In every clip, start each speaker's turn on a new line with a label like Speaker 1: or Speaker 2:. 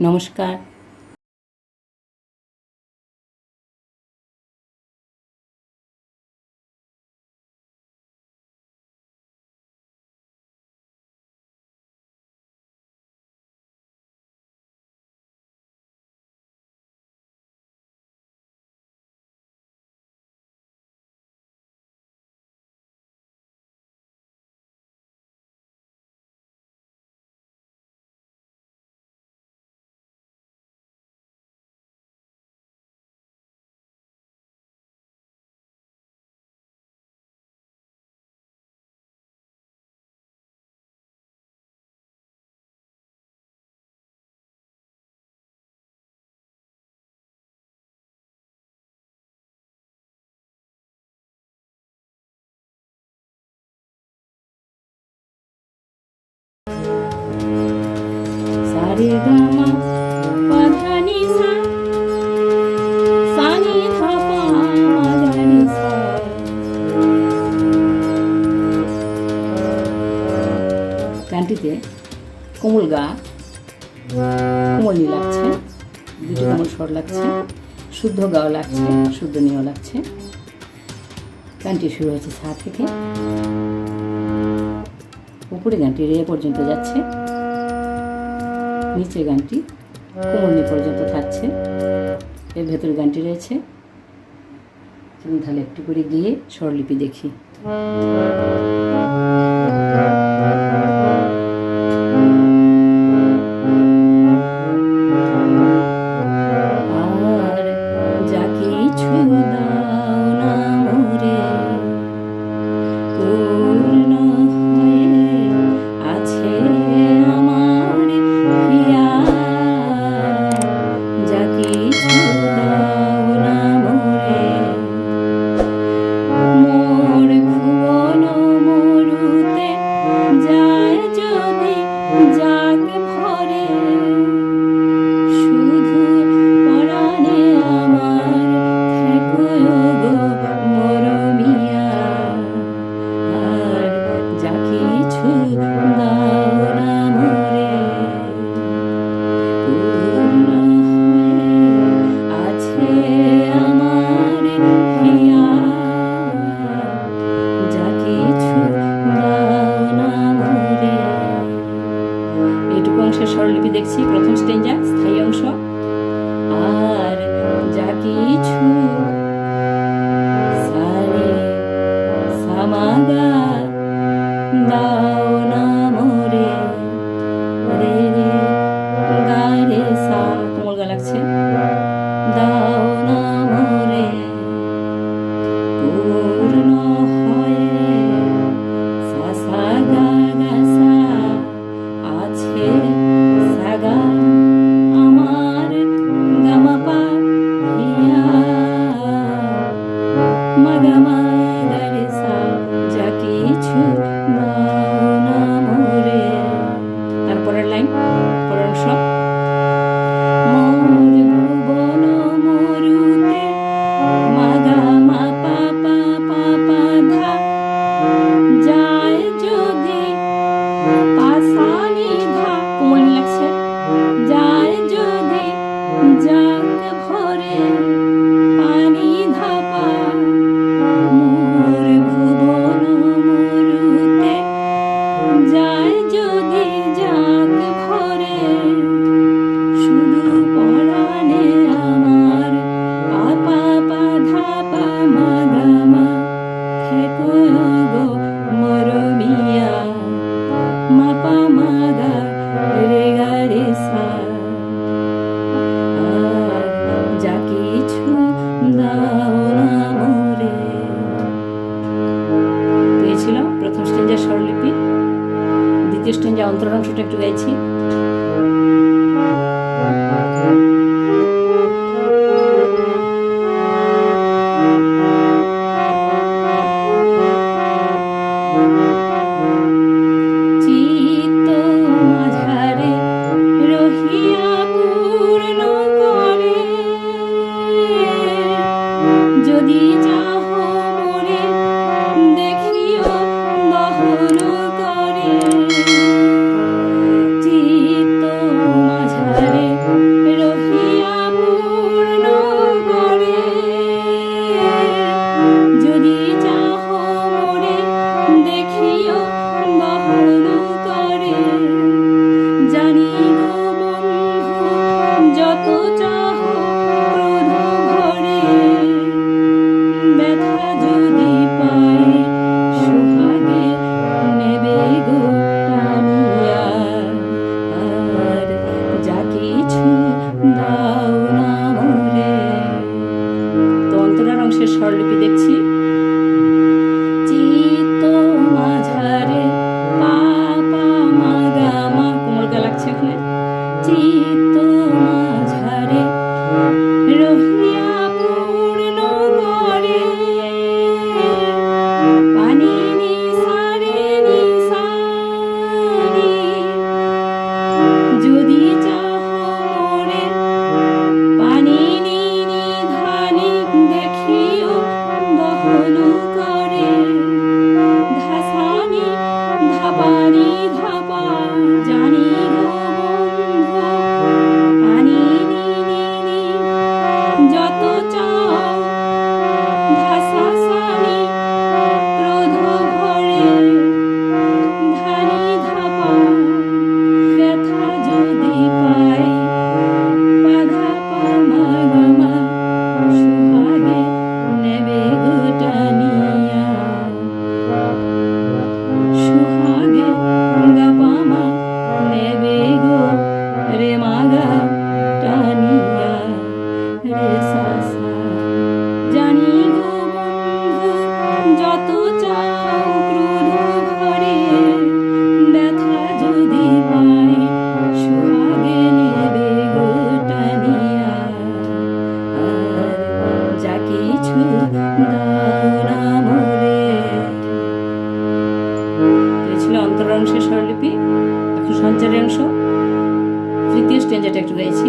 Speaker 1: নমস্কার। সারে গামা পাধানি সা সানি ধাপা মাধানি সা। গানটিতে কোমল গা, কোমল নি লাগছে, দুটো কোমল স্বর লাগছে, শুদ্ধ গাও লাগছে, শুদ্ধ নিও লাগছে। গানটি শুরু হচ্ছে সা থেকে, উপরে গানটি রে পর্যন্ত যাচ্ছে, নিচের গানটি কোমল নি পর্যন্ত থাকছে, এর ভেতর গানটি রয়েছে। চলুন তাহলে একটু করে গিয়ে স্বরলিপি দেখি। স্বরলিপি দেখছি। প্রথম স্টেঞ্জা স্থায়ী অংশ, আর যা কিছু সারে সামাগা দাও না মোরে রে রে গা রে সা, কোমল গা লাগছে, দাও না মোরে পূর্ণ হয়ে সা সা গা গা সা আছে সাগা আমার গামা পা হিয়া মাগামা গারে সা, যা কিছু দাও না মোরে। তারপরের লাইন, পরের অংশ, মোর ভুবন মরুতে মাগামা পা পা পা পা ধা যায় যদি পাসানি ধা, কোমল লাগছে, যায় যদি জাগ ভরে পানি ধাপা মোর ভুবন মরুতে যায় যদি জাগ ভরে শুধু পরাণে আমার পাপা পা ধাপা মাগামা থেকো গো মরমিয়া মাপা মাগা রে গা রে সা, যা কিছু দাও না মোরে। পেয়েছিল প্রথম স্টেঞ্জার স্বরলিপি। দ্বিতীয় স্টেঞ্জা অন্তর অংশটা একটু গাইছি। যদি চাহ মোরে দেখিও দহন করে অন্তর অংশের স্বরলিপি, এখন সঞ্চারের অংশ। তৃতীয় স্ট্যান্ডাটা একটু গাইছি।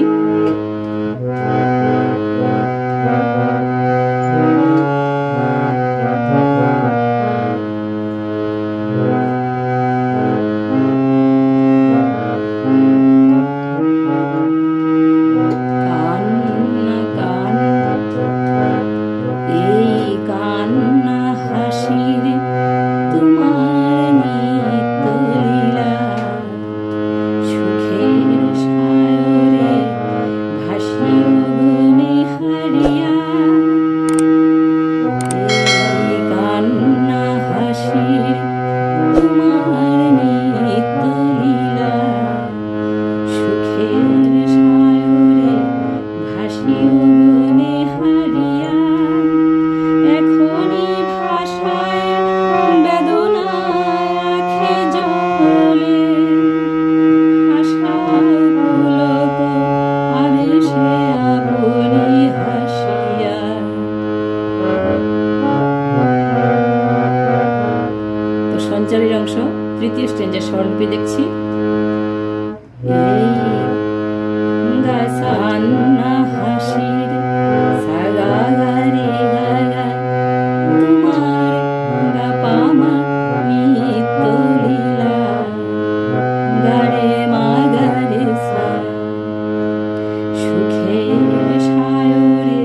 Speaker 1: সঞ্চারের অংশ, তৃতীয় স্ট্যান্ডার স্বরলিপি দেখছি। হাসির সাগা গারে গাগা তোমার গাপামা নিতলীলা গারে মা গারে সা সুখের সায়রে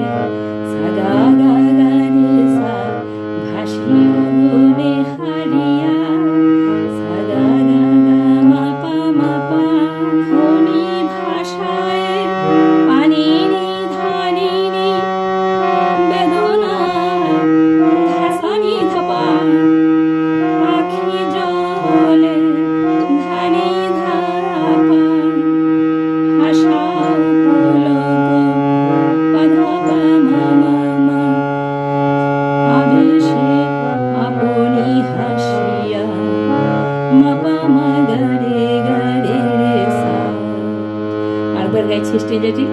Speaker 1: সাগা গারে সা ভাসি মনে হারিয়া সাগা গাগা মাপা মাপা খনি ভাষায় পানিনি ধানিনি বেদনায় ধাসানি ধাপা আখি জলে ধানি ধাপা হাসা পুলক পাধাপা মামা আবেশে আপনি হাসিয়া মাপা মা গারে গারে রে সা। আরেকবার গাইছি স্টেজেটি।